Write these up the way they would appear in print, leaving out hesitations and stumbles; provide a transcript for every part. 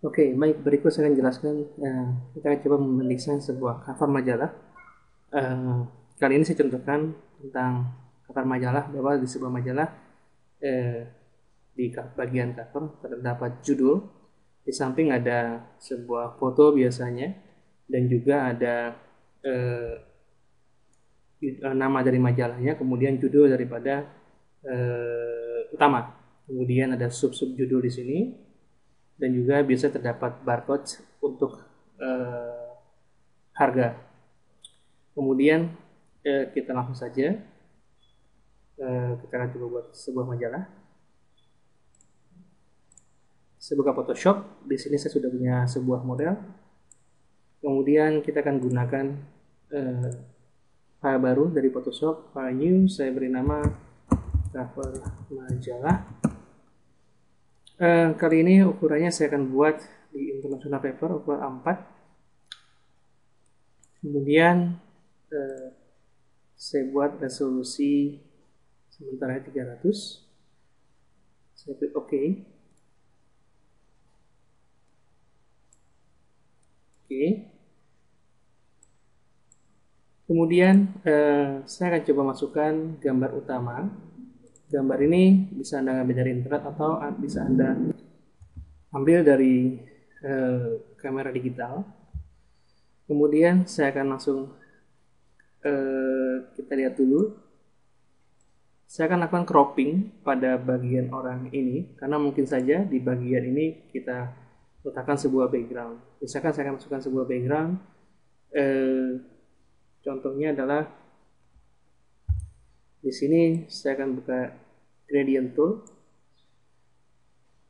Oke, baik. Berikut saya akan jelaskan. Kita akan coba mendesain sebuah cover majalah. Kali ini saya contohkan tentang cover majalah, bahwa di sebuah majalah di bagian cover terdapat judul, di samping ada sebuah foto biasanya, dan juga ada nama dari majalahnya, kemudian judul daripada utama. Kemudian ada sub-sub judul di sini, dan juga bisa terdapat barcode untuk harga. Kemudian kita langsung saja kita akan coba buat sebuah majalah. Saya buka Photoshop. Di sini saya sudah punya sebuah model. Kemudian kita akan gunakan file baru dari Photoshop, file new. Saya beri nama cover majalah. Kali ini ukurannya saya akan buat di International Paper ukuran A4. Kemudian saya buat resolusi sementara 300. Saya klik OK. Oke. Kemudian saya akan coba masukkan gambar utama. Gambar ini bisa Anda ambil dari internet atau bisa Anda ambil dari kamera digital. Kemudian saya akan langsung kita lihat dulu. Saya akan lakukan cropping pada bagian orang ini, karena mungkin saja di bagian ini kita letakkan sebuah background. Misalkan saya akan masukkan sebuah background. Contohnya adalah di sini saya akan buka gradient tool.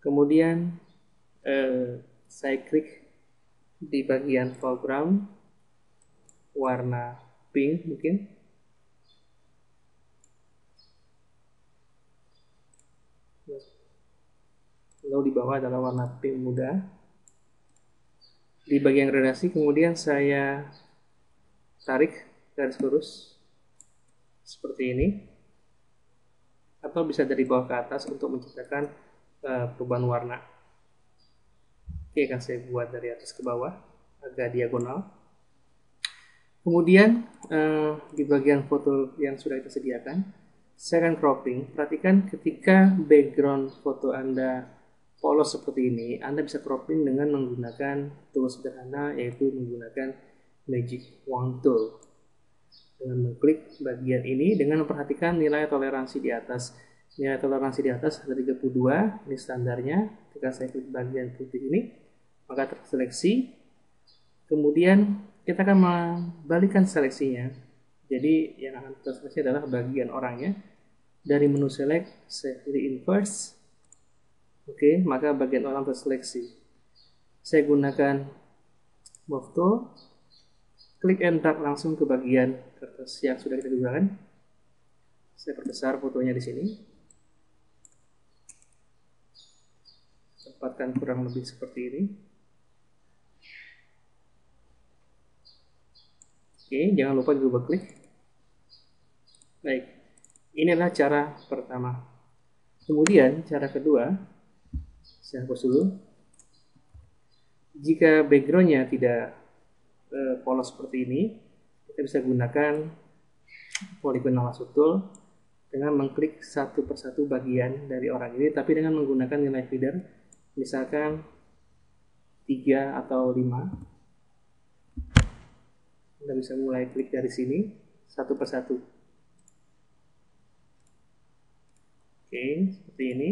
Kemudian saya klik di bagian foreground warna pink mungkin. Lalu di bawah adalah warna pink muda. Di bagian gradasi kemudian saya tarik garis lurus seperti ini, atau bisa dari bawah ke atas untuk menciptakan perubahan warna. Oke, akan saya buat dari atas ke bawah agak diagonal. Kemudian di bagian foto yang sudah kita sediakan, saya akan cropping. Perhatikan ketika background foto Anda polos seperti ini, Anda bisa cropping dengan menggunakan tool sederhana, yaitu menggunakan Magic Wand Tool. Dengan mengklik bagian ini, dengan memperhatikan nilai toleransi di atas. Nilai toleransi di atas ada 32, ini standarnya. Ketika saya klik bagian putih ini, maka terseleksi. Kemudian kita akan membalikkan seleksinya. Jadi yang akan terseleksi adalah bagian orangnya. Dari menu select, saya pilih inverse. Oke, maka bagian orang terseleksi. Saya gunakan move tool, klik and drag langsung ke bagian kertas yang sudah kita gunakan. Saya perbesar fotonya di sini. Tempatkan kurang lebih seperti ini. Oke, jangan lupa double klik. Baik, ini adalah cara pertama. Kemudian cara kedua, saya hapus dulu. Jika backgroundnya tidak polos seperti ini, kita bisa gunakan polygon lasso tool dengan mengklik satu persatu bagian dari orang ini, tapi dengan menggunakan nilai feeder, misalkan 3 atau 5. Anda bisa mulai klik dari sini satu persatu. Oke, seperti ini.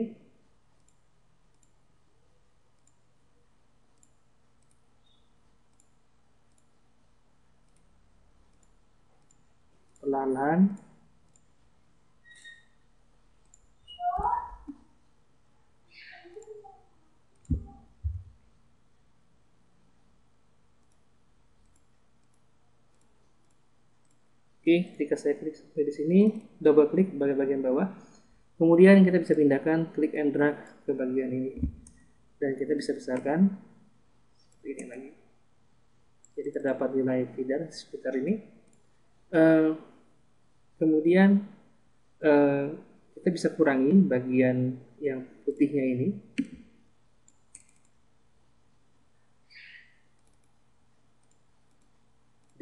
Perlahan-lahan. Oke, ketika saya klik sampai di sini, double klik bagian bawah. Kemudian kita bisa pindahkan klik and drag ke bagian ini. Dan kita bisa besarkan seperti ini lagi. Jadi terdapat nilai feeder sekitar ini. Kemudian kita bisa kurangi bagian yang putihnya ini.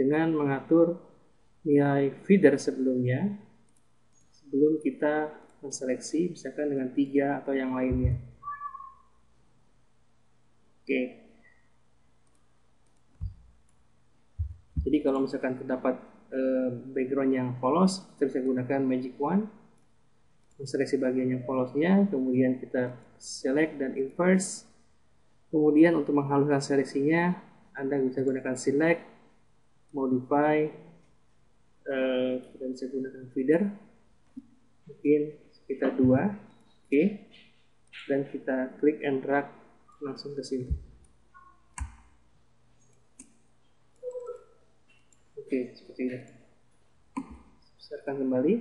dengan mengatur nilai feeder sebelumnya sebelum kita menseleksi misalkan dengan 3 atau yang lainnya. Oke. Jadi kalau misalkan terdapat background yang polos, kita bisa gunakan magic wand, menseleksi bagian yang polosnya, kemudian kita select dan inverse. Kemudian untuk menghaluskan seleksinya, Anda bisa gunakan select, modify, kita bisa gunakan feeder, mungkin sekitar 2, oke, dan kita klik and drag langsung ke sini. Oke, seperti ini. Besarkan kembali.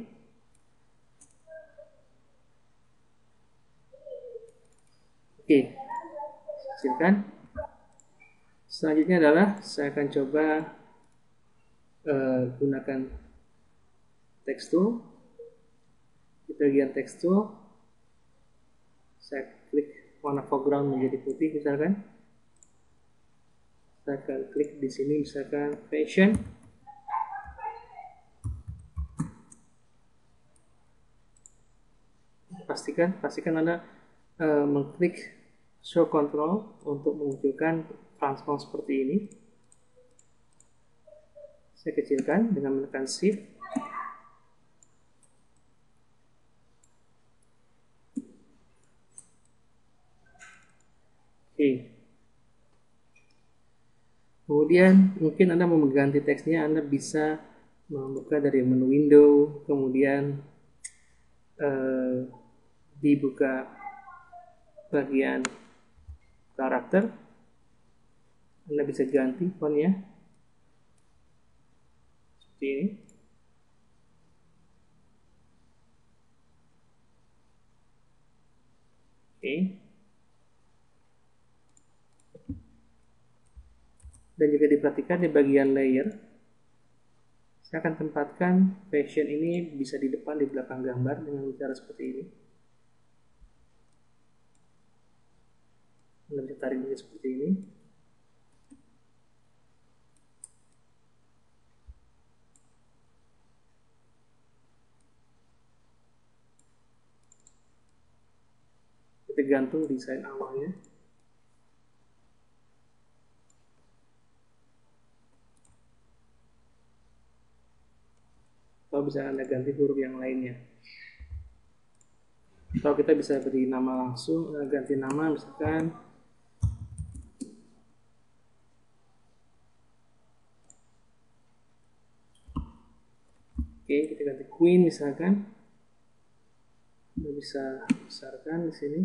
Oke, kecilkan. Selanjutnya adalah saya akan coba gunakan text tool. Di bagian text tool, saya klik warna foreground menjadi putih misalkan. Saya akan klik di sini misalkan fashion. Pastikan Anda mengklik show control untuk memunculkan transform seperti ini. Saya kecilkan dengan menekan shift. Oke. Kemudian mungkin Anda mau mengganti teksnya, Anda bisa membuka dari menu window, kemudian dibuka bagian karakter, Anda bisa ganti fontnya seperti ini. Oke. Dan juga diperhatikan di bagian layer, saya akan tempatkan fashion ini bisa di depan, di belakang gambar dengan cara seperti ini. Anda bisa tarik juga seperti ini. Tergantung desain awalnya. Atau bisa Anda ganti huruf yang lainnya. Atau kita bisa beri nama langsung, ganti nama misalkan oke, kita ganti Queen misalkan. Kita bisa besarkan di sini.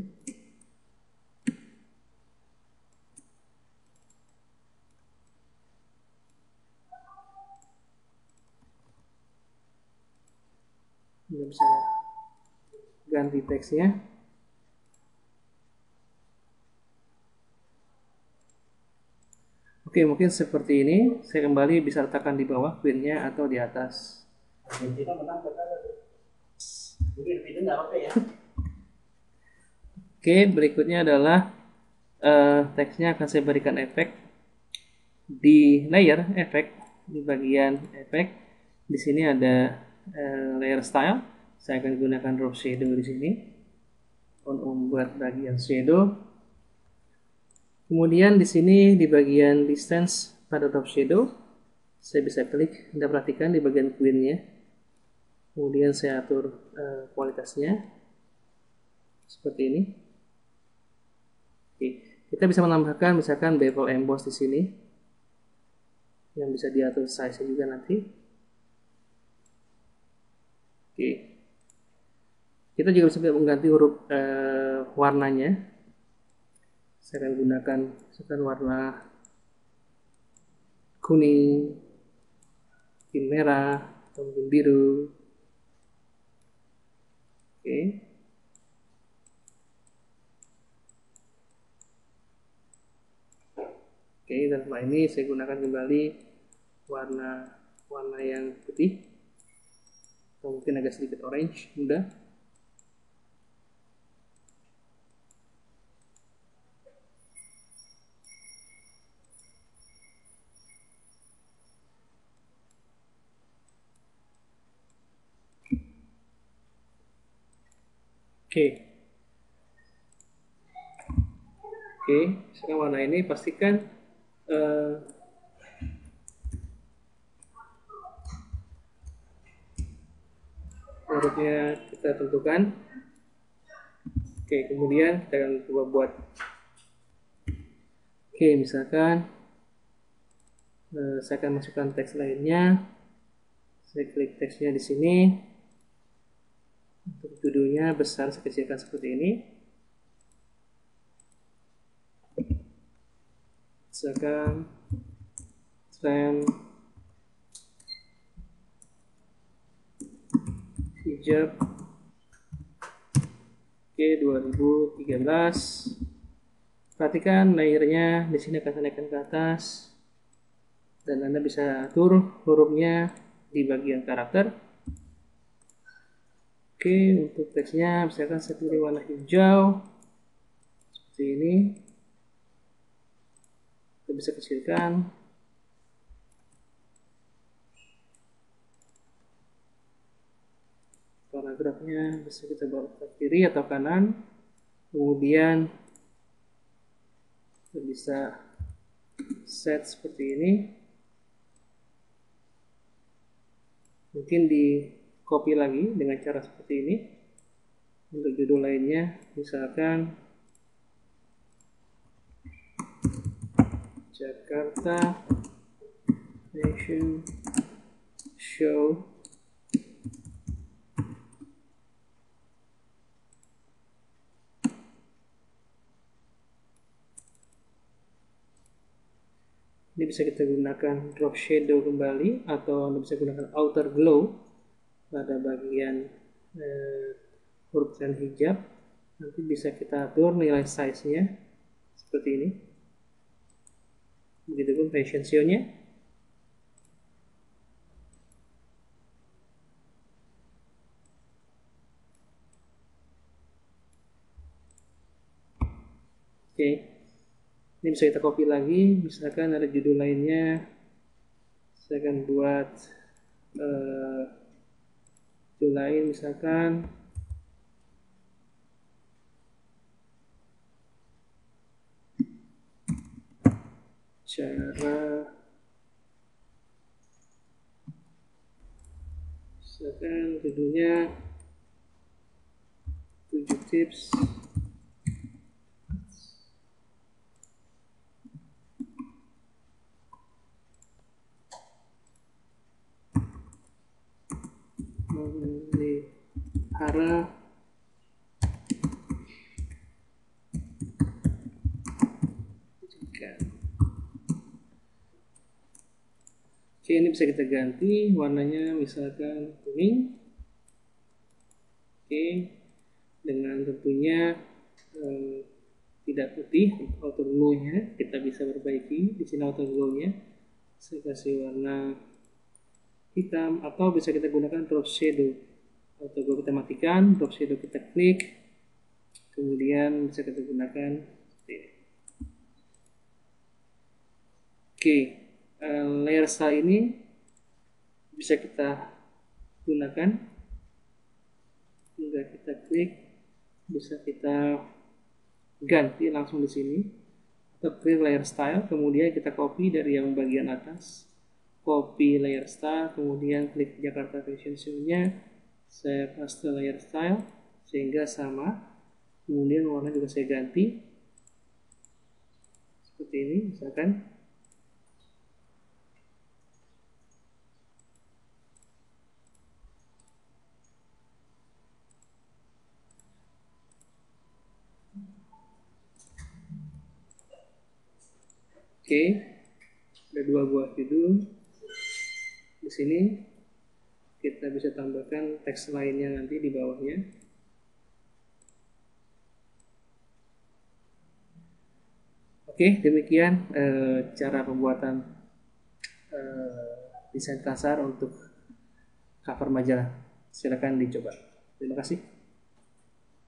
Kita bisa ganti teksnya. Oke, mungkin seperti ini. Saya kembali bisa letakkan di bawah Queen-nya atau di atas. Oke, berikutnya adalah teksnya akan saya berikan efek di layer efek, di bagian efek. Di sini ada layer style. Saya akan gunakan drop shadow di sini untuk membuat bagian shadow. Kemudian di sini di bagian distance pada drop shadow, saya bisa klik. Anda perhatikan di bagian queen-nya. Kemudian saya atur kualitasnya seperti ini. Oke, kita bisa menambahkan misalkan bevel emboss di sini, yang bisa diatur size juga nanti. Oke, kita juga bisa mengganti huruf warnanya. Saya akan gunakan misalkan warna kuning, mungkin merah, atau mungkin biru. Oke. Oke, dan setelah ini saya gunakan kembali warna yang putih, atau mungkin agak sedikit orange muda. Oke. Oke, sekarang warna ini pastikan hurufnya kita tentukan. Oke, kemudian kita akan coba buat. Oke, misalkan saya akan masukkan teks lainnya. Saya klik teksnya di sini. Untuk judulnya besar saya kecilkan seperti ini. Misalkan tren hijab Oke, 2013. Perhatikan layernya di sini akan saya naikkan ke atas dan Anda bisa atur hurufnya di bagian karakter. Oke, untuk teksnya misalkan saya pilih warna hijau seperti ini. Kita bisa kecilkan. Paragrafnya bisa kita bawa ke kiri atau kanan, kemudian kita bisa set seperti ini. Mungkin di copy lagi dengan cara seperti ini. Untuk judul lainnya misalkan Jakarta Fashion Show Ini bisa kita gunakan drop shadow kembali atau Anda bisa gunakan outer glow pada bagian huruf dan hijab. Nanti bisa kita atur nilai size-nya seperti ini. Begitupun fashion show-nya. Oke. Ini bisa kita copy lagi, misalkan ada judul lainnya, saya akan buat judul lain misalkan cara misalkan judulnya 7 tips memelihara ikan. Oke, ini bisa kita ganti warnanya misalkan kuning. Oke, dengan tentunya tidak putih. Auto glow-nya kita bisa perbaiki. Di sini auto glow-nya saya kasih warna hitam atau bisa kita gunakan drop shadow. Auto glow kita matikan, drop shadow kita klik, kemudian bisa kita gunakan seperti ini. Oke, layer style ini bisa kita gunakan. Hingga kita klik, bisa kita ganti langsung di sini. Atau klik layer style, kemudian kita copy dari yang bagian atas. Copy layer style, kemudian klik Jakarta Fashion Show-nya. Saya paste layer style sehingga sama. Kemudian warna juga saya ganti. Seperti ini misalkan. Oke, ada 2 buah judul. Di sini kita bisa tambahkan teks lainnya nanti di bawahnya. Oke, demikian cara pembuatan desain kasar untuk cover majalah. Silakan dicoba. Terima kasih.